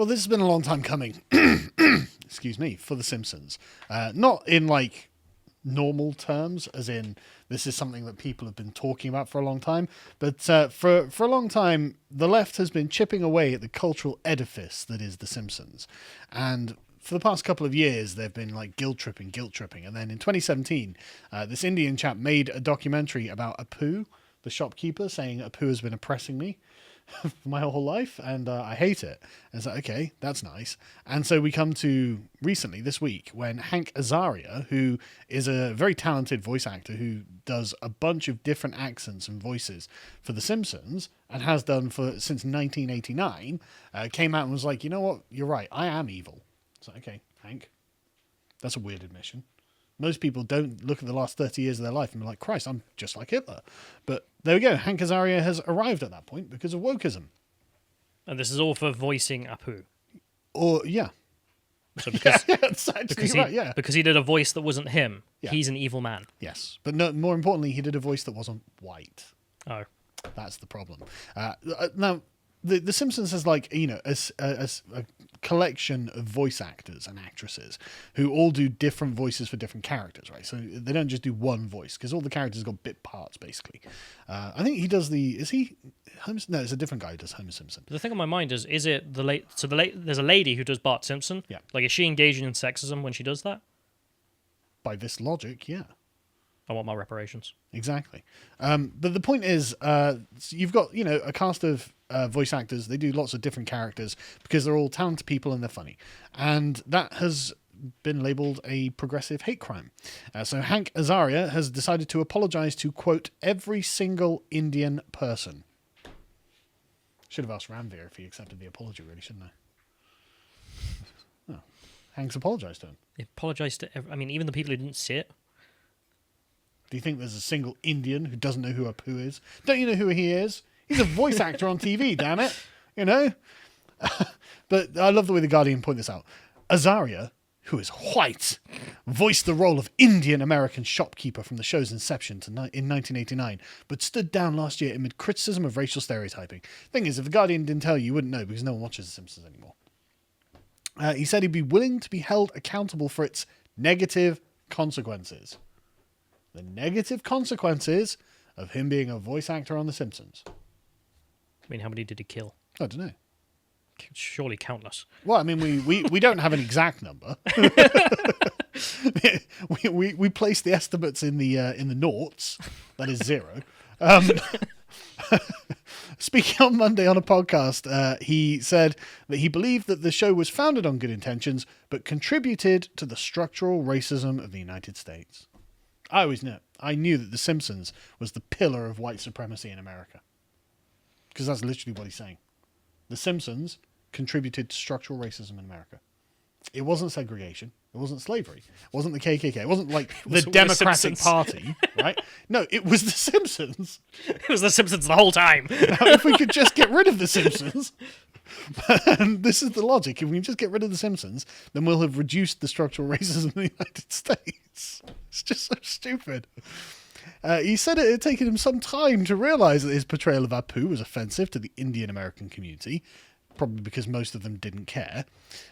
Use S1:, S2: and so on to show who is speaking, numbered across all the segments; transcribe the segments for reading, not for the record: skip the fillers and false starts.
S1: Well, this has been a long time coming. Excuse me, for The Simpsons. Not in like normal terms, as in this is something that people have been talking about for a long time, but for a long time, the left has been chipping away at the cultural edifice that is The Simpsons. And for the past couple of years, they've been like guilt tripping. And then in 2017, this Indian chap made a documentary about Apu, the shopkeeper, saying Apu has been oppressing me for my whole life, and I hate it. And it's like, okay, that's nice. And so we come to recently, this week, when Hank Azaria, who is a very talented voice actor who does a bunch of different accents and voices for The Simpsons, and has done since 1989, came out and was like, you know what, you're right, I am evil. It's like, okay, Hank, that's a weird admission. Most people don't look at the last 30 years of their life and be like, Christ, I'm just like Hitler. But there we go. Hank Azaria has arrived at that point because of wokeism.
S2: And this is all for voicing Apu.
S1: Or, yeah.
S2: So because,
S1: that's actually right, yeah.
S2: Because he did a voice that wasn't him.
S1: Yeah.
S2: He's an evil man.
S1: Yes. But no, more importantly, he did a voice that wasn't white.
S2: Oh.
S1: That's the problem. Now, The Simpsons has like, you know, a collection of voice actors and actresses who all do different voices for different characters, right? So they don't just do one voice because all the characters got bit parts, basically. I think he does is he Homer? No, it's a different guy who does Homer Simpson.
S2: The thing on my mind is it there's a lady who does Bart Simpson.
S1: Yeah.
S2: Like, is she engaging in sexism when she does that?
S1: By this logic, yeah.
S2: I want my reparations.
S1: Exactly. But the point is, you've got, you know, a cast of voice actors. They do lots of different characters because they're all talented people and they're funny. And that has been labeled a progressive hate crime. So Hank Azaria has decided to apologize to, quote, every single Indian person. Should have asked Ranveer if he accepted the apology, really, shouldn't I? Oh. Hank's apologized to him.
S2: He apologized to even the people who didn't see it.
S1: Do you think there's a single Indian who doesn't know who Apu is? Don't you know who he is? He's a voice actor on TV, damn it. You know? But I love the way The Guardian point this out. Azaria, who is white, voiced the role of Indian-American shopkeeper from the show's inception in 1989, but stood down last year amid criticism of racial stereotyping. Thing is, if The Guardian didn't tell you, you wouldn't know because no one watches The Simpsons anymore. He said he'd be willing to be held accountable for its negative consequences. The negative consequences of him being a voice actor on The Simpsons.
S2: I mean, how many did he kill?
S1: I don't know.
S2: Surely countless.
S1: Well, I mean, we don't have an exact number. we place the estimates in the noughts. That is 0. Speaking on Monday on a podcast, he said that he believed that the show was founded on good intentions, but contributed to the structural racism of the United States. I always knew. I knew that The Simpsons was the pillar of white supremacy in America. Because that's literally what he's saying. The Simpsons contributed to structural racism in America. It wasn't segregation. It wasn't slavery. It wasn't the KKK. It wasn't like the Democratic Party, right? No, it was The Simpsons.
S2: It was The Simpsons the whole time.
S1: Now, if we could just get rid of The Simpsons, and this is the logic, if we can just get rid of The Simpsons, then we'll have reduced the structural racism in the United States. It's just so stupid. He said it had taken him some time to realise that his portrayal of Apu was offensive to the Indian American community, probably because most of them didn't care.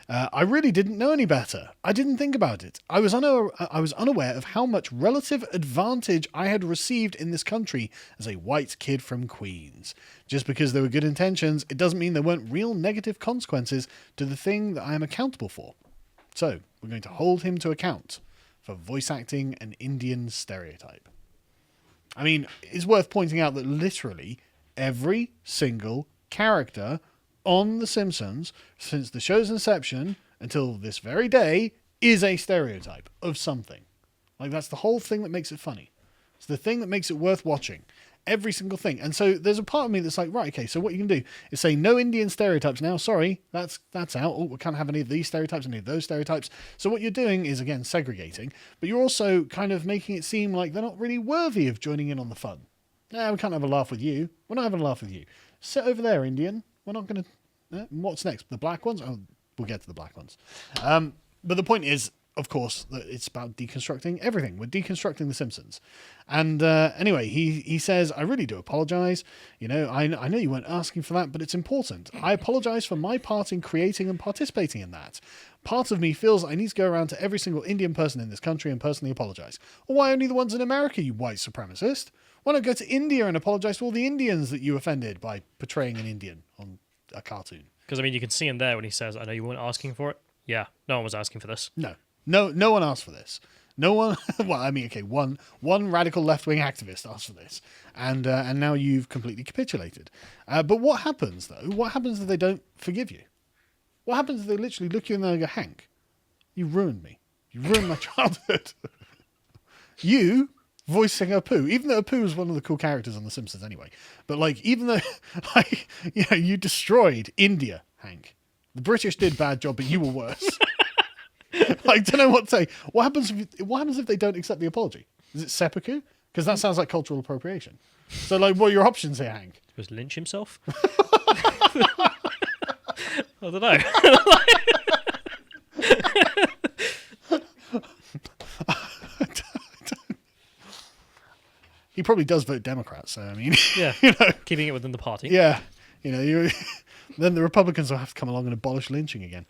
S1: I really didn't know any better. I didn't think about it. I was unaware of how much relative advantage I had received in this country as a white kid from Queens. Just because there were good intentions, it doesn't mean there weren't real negative consequences to the thing that I am accountable for. So, we're going to hold him to account for voice acting an Indian stereotype. I mean, it's worth pointing out that literally every single character on The Simpsons, since the show's inception until this very day, is a stereotype of something. Like, that's the whole thing that makes it funny. It's the thing that makes it worth watching. Every single thing. And so there's a part of me that's like, right, okay, so what you can do is say no Indian stereotypes now. Sorry, that's out. Oh, we can't have any of these stereotypes, any of those stereotypes. So what you're doing is, again, segregating, but you're also kind of making it seem like they're not really worthy of joining in on the fun. No, we can't have a laugh with you. We're not having a laugh with you. Sit over there, Indian. We're not going to... What's next? The black ones? Oh, we'll get to the black ones. But the point is, of course, it's about deconstructing everything. We're deconstructing The Simpsons. And anyway, he says, I really do apologize. You know, I know you weren't asking for that, but it's important. I apologize for my part in creating and participating in that. Part of me feels I need to go around to every single Indian person in this country and personally apologize. Or why only the ones in America, you white supremacist? Why not go to India and apologize to all the Indians that you offended by portraying an Indian on a cartoon?
S2: Because, I mean, you can see him there when he says, I know you weren't asking for it. Yeah, no one was asking for this.
S1: No one asked for this. No one. Well, I mean, okay, one radical left-wing activist asked for this, and now you've completely capitulated. But what happens though? What happens if they don't forgive you? What happens if they literally look you in the eye and go, Hank, you ruined me. You ruined my childhood. You voicing Apu, even though Apu was one of the cool characters on The Simpsons anyway. But like, even though like, you know, you destroyed India, Hank. The British did bad job, but you were worse. I don't know what to say. What happens if they don't accept the apology? Is it seppuku? Because that sounds like cultural appropriation. So, like, what are your options here, Hank?
S2: Was Lynch himself? I don't know.
S1: He probably does vote Democrat, so I mean,
S2: Yeah,
S1: you know,
S2: keeping it within the party.
S1: yeah, you know, then the Republicans will have to come along and abolish lynching again.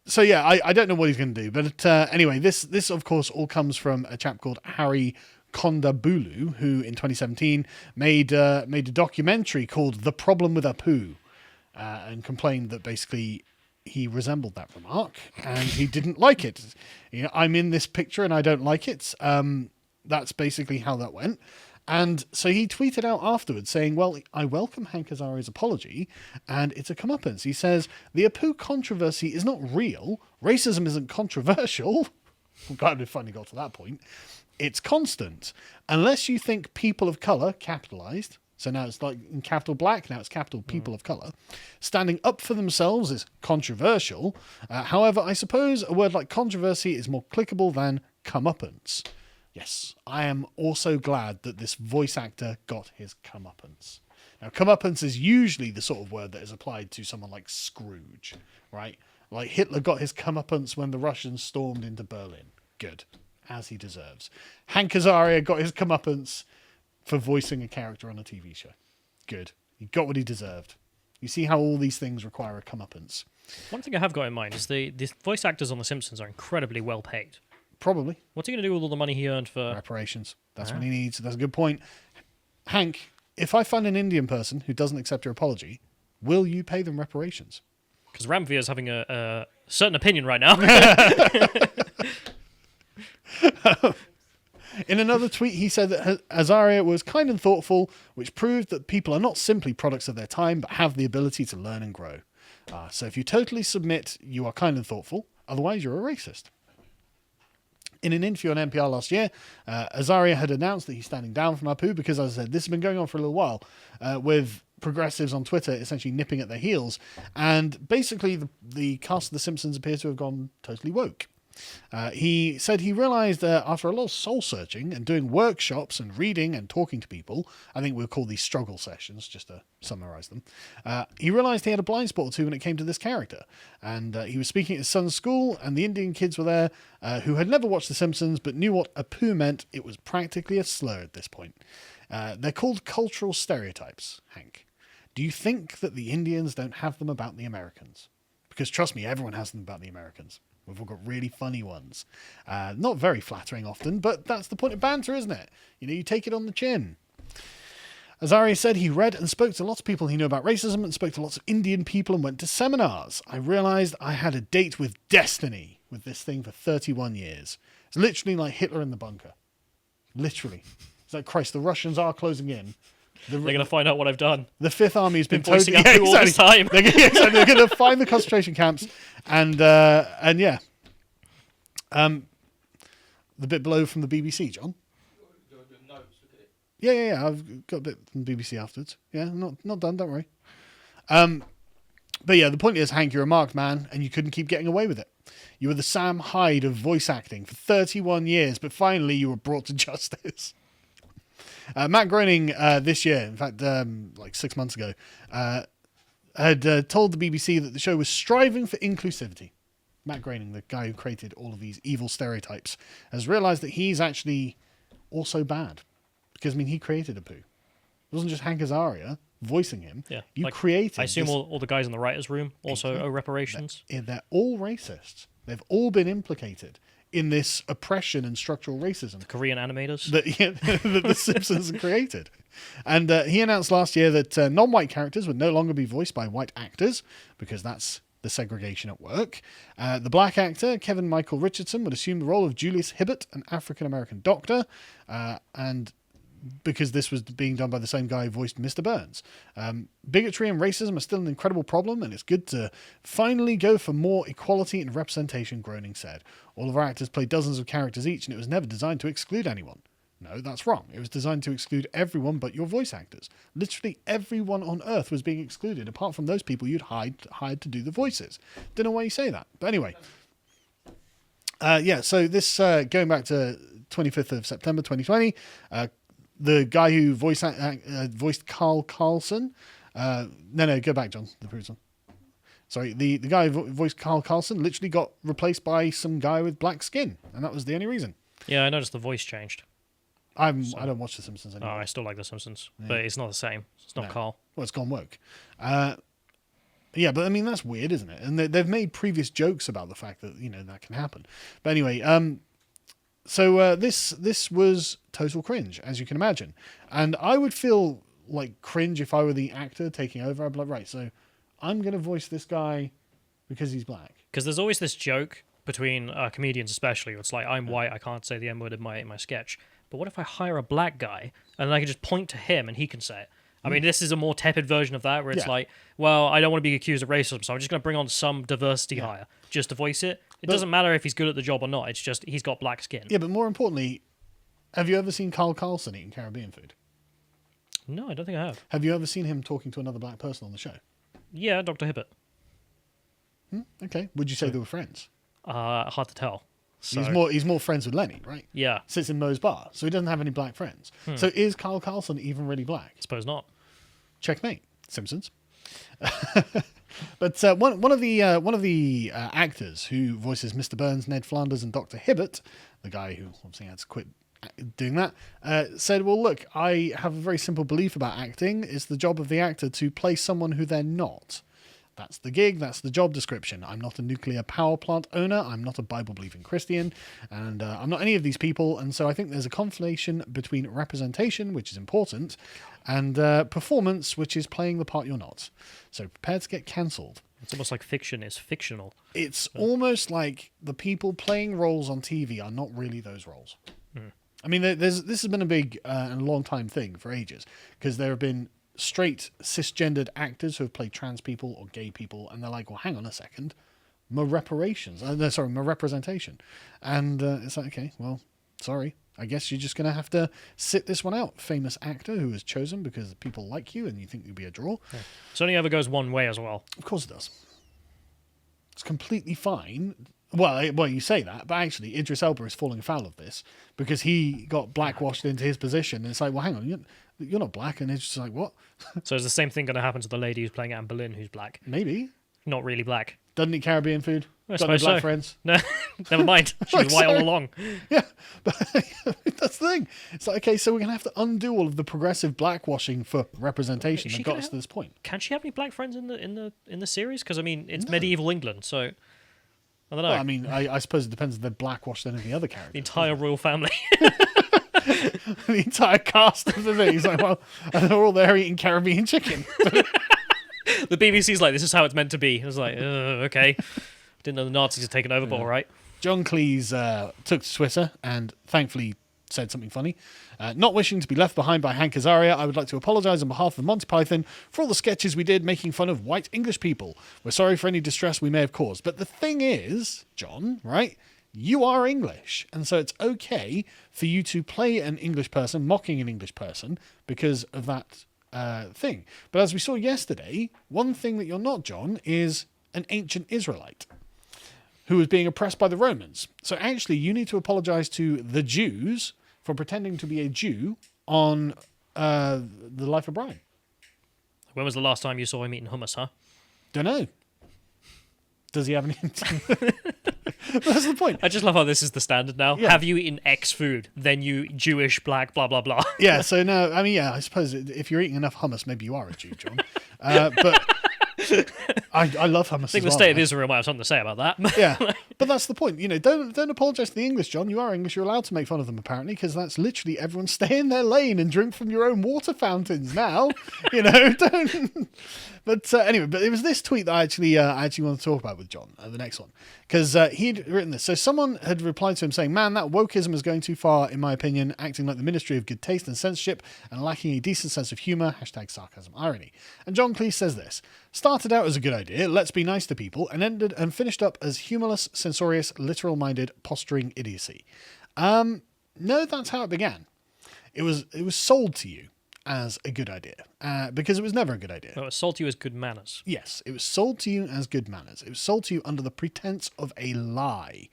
S1: So yeah, I don't know what he's going to do, but anyway, this of course all comes from a chap called Harry Kondabolu, who in 2017 made a documentary called "The Problem with Apu," and complained that basically he resembled that remark and he didn't like it. You know, I'm in this picture and I don't like it. That's basically how that went. And so he tweeted out afterwards saying, well, I welcome Hank Azaria's apology, and it's a comeuppance. He says, the Apu controversy is not real. Racism isn't controversial. I'm glad we finally got to that point. It's constant. Unless you think people of colour, capitalised, so now it's like in capital black, now it's capital people of colour, standing up for themselves is controversial. However, I suppose a word like controversy is more clickable than comeuppance. Yes, I am also glad that this voice actor got his comeuppance. Now, comeuppance is usually the sort of word that is applied to someone like Scrooge, right? Like Hitler got his comeuppance when the Russians stormed into Berlin. Good, as he deserves. Hank Azaria got his comeuppance for voicing a character on a TV show. Good, he got what he deserved. You see how all these things require a comeuppance.
S2: One thing I have got in mind is the voice actors on The Simpsons are incredibly well paid.
S1: Probably.
S2: What's he going to do with all the money he earned for...
S1: reparations. That's what he needs. That's a good point. Hank, if I find an Indian person who doesn't accept your apology, will you pay them reparations?
S2: Because Ramveer is having a certain opinion right now.
S1: In another tweet, he said that Azaria was kind and thoughtful, which proved that people are not simply products of their time, but have the ability to learn and grow. So if you totally submit, you are kind and thoughtful. Otherwise, you're a racist. In an interview on NPR last year, Azaria had announced that he's standing down from Apu because, as I said, this has been going on for a little while, with progressives on Twitter essentially nipping at their heels. And basically, the cast of The Simpsons appears to have gone totally woke. He said he realised after a lot of soul-searching and doing workshops and reading and talking to people, I think we'll call these struggle sessions, just to summarise them, he realised he had a blind spot or two when it came to this character. And he was speaking at his son's school, and the Indian kids were there who had never watched The Simpsons but knew what Apu meant. It was practically a slur at this point. They're called cultural stereotypes, Hank. Do you think that the Indians don't have them about the Americans? Because trust me, everyone has them about the Americans. We've all got really funny ones. Not very flattering often, but that's the point of banter, isn't it? You know, you take it on the chin. Azaria said he read and spoke to lots of people he knew about racism and spoke to lots of Indian people and went to seminars. I realised I had a date with destiny with this thing for 31 years. It's literally like Hitler in the bunker. Literally. It's like, Christ, the Russians are closing in.
S2: They're going to find out what I've done.
S1: The Fifth Army has been
S2: voicing
S1: totally...
S2: Apu all this time.
S1: They're going to find the concentration camps and yeah. The bit below from the BBC, John.
S3: The notes, look at it.
S1: Yeah. I've got a bit from the BBC afterwards. Yeah, not done, don't worry. But yeah, the point is, Hank, you're a marked man and you couldn't keep getting away with it. You were the Sam Hyde of voice acting for 31 years, but finally you were brought to justice. Matt Groening this year, in fact, like 6 months ago, had told the BBC that the show was striving for inclusivity. Matt Groening, the guy who created all of these evil stereotypes, has realized that he's actually also bad. Because, I mean, he created Apu. It wasn't just Hank Azaria voicing him.
S2: Yeah,
S1: You
S2: like,
S1: created
S2: I assume
S1: this-
S2: all the guys in the writers' room also
S1: Exactly.
S2: owe reparations.
S1: They're all racist. They've all been implicated in this oppression and structural racism
S2: Korean animators.
S1: that the Simpsons created. And he announced last year that non-white characters would no longer be voiced by white actors because that's the segregation at work. The black actor, Kevin Michael Richardson, would assume the role of Julius Hibbert, an African-American doctor, and because this was being done by the same guy who voiced Mr. Burns. Bigotry and racism are still an incredible problem, and it's good to finally go for more equality and representation, Groening said. All of our actors play dozens of characters each, and it was never designed to exclude anyone. No, that's wrong. It was designed to exclude everyone but your voice actors. Literally everyone on Earth was being excluded, apart from those people you'd hired to do the voices. Don't know why you say that. But anyway. So this, going back to 25th of September 2020, the guy who voiced Carl Carlson, go back, John, the previous one. Sorry, the guy who voiced Carl Carlson literally got replaced by some guy with black skin, and that was the only reason.
S2: Yeah, I noticed the voice changed.
S1: I don't watch The Simpsons
S2: Oh,
S1: anymore.
S2: I still like The Simpsons, but it's not the same. It's not
S1: No.
S2: Carl.
S1: Well, it's gone woke. Yeah, but I mean, that's weird, isn't it? And they've made previous jokes about the fact that, that can happen. But anyway, so this was total cringe, as you can imagine. And I would feel like cringe if I were the actor taking over. I'd be like, right, so I'm going to voice this guy because he's black.
S2: Because there's always this joke between comedians especially, where it's like, I'm white, I can't say the N-word in my sketch. But what if I hire a black guy and I can just point to him and he can say it? I mean, this is a more tepid version of that, where it's
S1: Yeah.
S2: like, well, I don't want to be accused of racism, so I'm just going to bring on some diversity hire just to voice it. It doesn't matter if he's good at the job or not. It's just he's got black skin.
S1: Yeah, but more importantly, have you ever seen Carl Carlson eating Caribbean food?
S2: No, I don't think I have.
S1: Have you ever seen him talking to another black person on the show?
S2: Yeah, Dr. Hibbert.
S1: Okay. Would you say they were friends?
S2: Hard to tell. So,
S1: He's more friends with Lenny, right?
S2: yeah,
S1: Sits in Moe's bar, so he doesn't have any black friends. So is Carl Carlson even really black?
S2: I suppose not.
S1: Checkmate. Simpsons. But one of the actors who voices Mr. Burns, Ned Flanders, and Dr. Hibbert, the guy who obviously had to quit doing that, said, "Well, look, I have a very simple belief about acting. It's the job of the actor to play someone who they're not. That's the gig, that's the job description. I'm not a nuclear power plant owner, I'm not a Bible-believing Christian, and I'm not any of these people, and so I think there's a conflation between representation, which is important, and performance, which is playing the part you're not. So prepare to get cancelled."
S2: It's almost like fiction is fictional.
S1: It's almost like the people playing roles on TV are not really those roles. I mean, this has been a big and long time thing for ages, because there have been straight cisgendered actors who have played trans people or gay people, and they're like, well, hang on a second, my representation. And it's like, okay, well, sorry, I guess you're just going to have to sit this one out. Famous actor who was chosen because people like you and you think you'd be a draw.
S2: Yeah. It only ever goes one way as well.
S1: Of course it does. It's completely fine. Well, you say that, but actually Idris Elba is falling foul of this because he got blackwashed into his position. And it's like, well, hang on, you're not black. And it's just like, what?
S2: So is the same thing going to happen to the lady who's playing Anne Boleyn, who's black?
S1: Maybe.
S2: Not really black.
S1: Doesn't eat Caribbean food.
S2: I
S1: Got no
S2: suppose
S1: black
S2: so.
S1: friends.
S2: No, never mind. She was white all along.
S1: Yeah, but that's the thing. It's like, okay, so we're going to have to undo all of the progressive blackwashing for representation
S2: She
S1: that got
S2: could
S1: us to this point.
S2: Can she have any black friends in the series? Because I mean, it's medieval England, so I don't know.
S1: Well, I mean, I suppose it depends if they're blackwashed than any other character.
S2: the entire royal family.
S1: The entire cast of the thing. It's like, well, and they're all there eating Caribbean chicken.
S2: The BBC's like, this is how it's meant to be. I was like, okay. Didn't know the Nazis had taken over, but all right.
S1: John Cleese took to Twitter and thankfully said something funny. Not wishing to be left behind by Hank Azaria, I would like to apologise on behalf of Monty Python for all the sketches we did making fun of white English people. We're sorry for any distress we may have caused. But the thing is, John, right? You are English, and so it's okay for you to play an English person, mocking an English person, because of that thing. But as we saw yesterday, one thing that you're not, John, is an ancient Israelite who was being oppressed by the Romans. So actually, you need to apologize to the Jews for pretending to be a Jew on The Life of Brian.
S2: When was the last time you saw him eating hummus, huh?
S1: Don't know. Does he have any? That's the point.
S2: I just love how this is the standard now.
S1: Yeah.
S2: Have you eaten X food? Then you Jewish, black, blah, blah, blah.
S1: Yeah, so now, I mean, yeah, I suppose if you're eating enough hummus, maybe you are a Jew, John. But I love hummus
S2: I think
S1: as
S2: the
S1: well.
S2: state of Israel might have something to say about that.
S1: Yeah, but that's the point. Don't apologise to the English, John. You are English. You're allowed to make fun of them, apparently, because that's literally everyone stay in their lane and drink from your own water fountains now. Don't. But anyway, but it was this tweet that I actually want to talk about with John, the next one, because he'd written this. So someone had replied to him saying, "Man, that wokeism is going too far, in my opinion, acting like the Ministry of Good Taste and Censorship and lacking a decent sense of humour. #sarcasm irony." And John Cleese says this: "Started out as a good idea, let's be nice to people, and ended and finished up as humorless, censorious, literal-minded, posturing idiocy." No, that's how it began. It was sold to you as a good idea, because it was never a good idea.
S2: No, it sold to you as good manners.
S1: Yes, it was sold to you as good manners. It was sold to you under the pretense of a lie.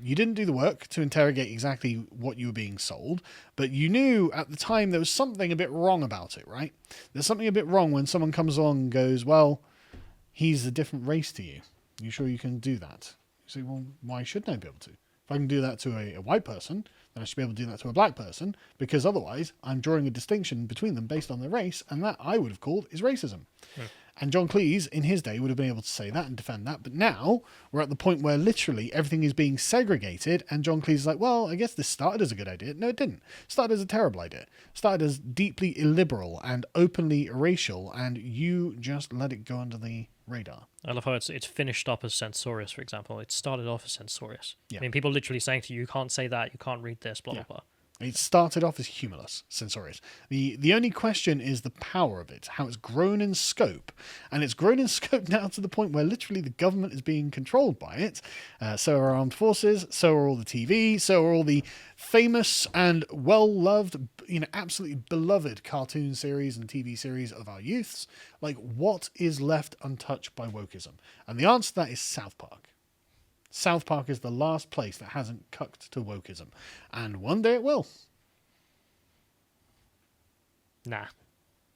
S1: You didn't do the work to interrogate exactly what you were being sold, but you knew at the time there was something a bit wrong about it, right? There's something a bit wrong when someone comes along and goes, "Well, he's a different race to you. You sure you can do that?" You say, "Well, why shouldn't I be able to? If I can do that to a white person, then I should be able to do that to a black person, because otherwise I'm drawing a distinction between them based on their race, and that I would have called is racism." And John Cleese, in his day, would have been able to say that and defend that. But now we're at the point where literally everything is being segregated, and John Cleese is like, "Well, I guess this started as a good idea." No, it didn't. It started as a terrible idea. It started as deeply illiberal and openly racial, and you just let it go under the radar.
S2: I love how it's finished up as censorious, for example. It started off as censorious.
S1: Yeah.
S2: I mean, people literally saying to you, "You can't say that, you can't read this, blah,
S1: Yeah.
S2: blah, blah."
S1: It started off as humorless, censorious. The only question is the power of it, how it's grown in scope. And it's grown in scope now to the point where literally the government is being controlled by it. So are armed forces, so are all the TV, so are all the famous and well-loved, absolutely beloved cartoon series and TV series of our youths. Like, what is left untouched by wokeism? And the answer to that is South Park. South Park is the last place that hasn't cucked to wokeism. And one day it will.
S2: Nah.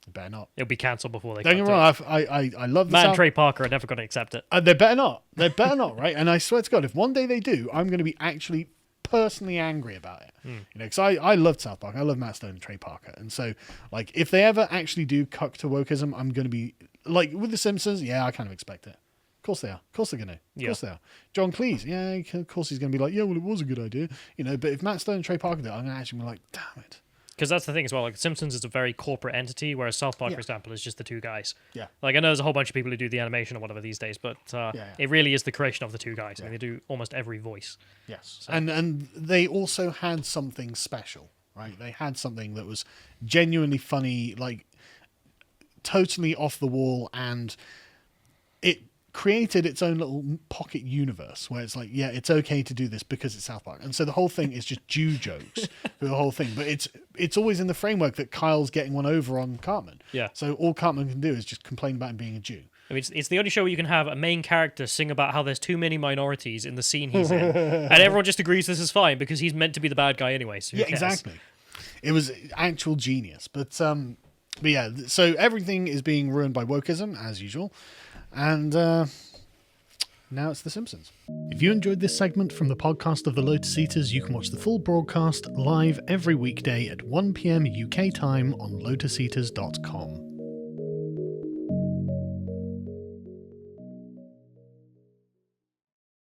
S1: It better not.
S2: It'll be cancelled before they
S1: Don't get
S2: come
S1: me
S2: to
S1: wrong,
S2: it.
S1: I love the
S2: Matt and
S1: South...
S2: Trey Parker are never going to accept it.
S1: They better not. They better not, right? And I swear to God, if one day they do, I'm going to be actually personally angry about it. Because I loved South Park. I love Matt Stone and Trey Parker. And so, like, if they ever actually do cuck to wokeism, I'm going to be... Like, with The Simpsons, yeah, I kind of expect it. Of course they are. Of course they're going to. Of course they are. John Cleese, yeah, of course he's going to be like, "Yeah, well, it was a good idea." But if Matt Stone and Trey Parker do it, I'm going to actually be like, "Damn it."
S2: Because that's the thing as well. Like, Simpsons is a very corporate entity, whereas South Park,
S1: Yeah.
S2: for example, is just the two guys.
S1: Yeah.
S2: Like, I know there's a whole bunch of people who do the animation or whatever these days, but it really is the creation of the two guys. I mean, they do almost every voice.
S1: Yes. And they also had something special, right? They had something that was genuinely funny, like totally off the wall, and it created its own little pocket universe where it's like, yeah, it's okay to do this because it's South Park. And so the whole thing is just Jew jokes for the whole thing. But it's always in the framework that Kyle's getting one over on Cartman.
S2: Yeah.
S1: So all Cartman can do is just complain about him being a Jew.
S2: I mean, it's the only show where you can have a main character sing about how there's too many minorities in the scene he's in, and everyone just agrees this is fine because he's meant to be the bad guy anyway. So who cares?
S1: Exactly. It was actual genius. But yeah, so everything is being ruined by wokeism, as usual. And now it's The Simpsons. If you enjoyed this segment from the podcast of the Lotus Eaters, you can watch the full broadcast live every weekday at 1 p.m. UK time on lotuseaters.com.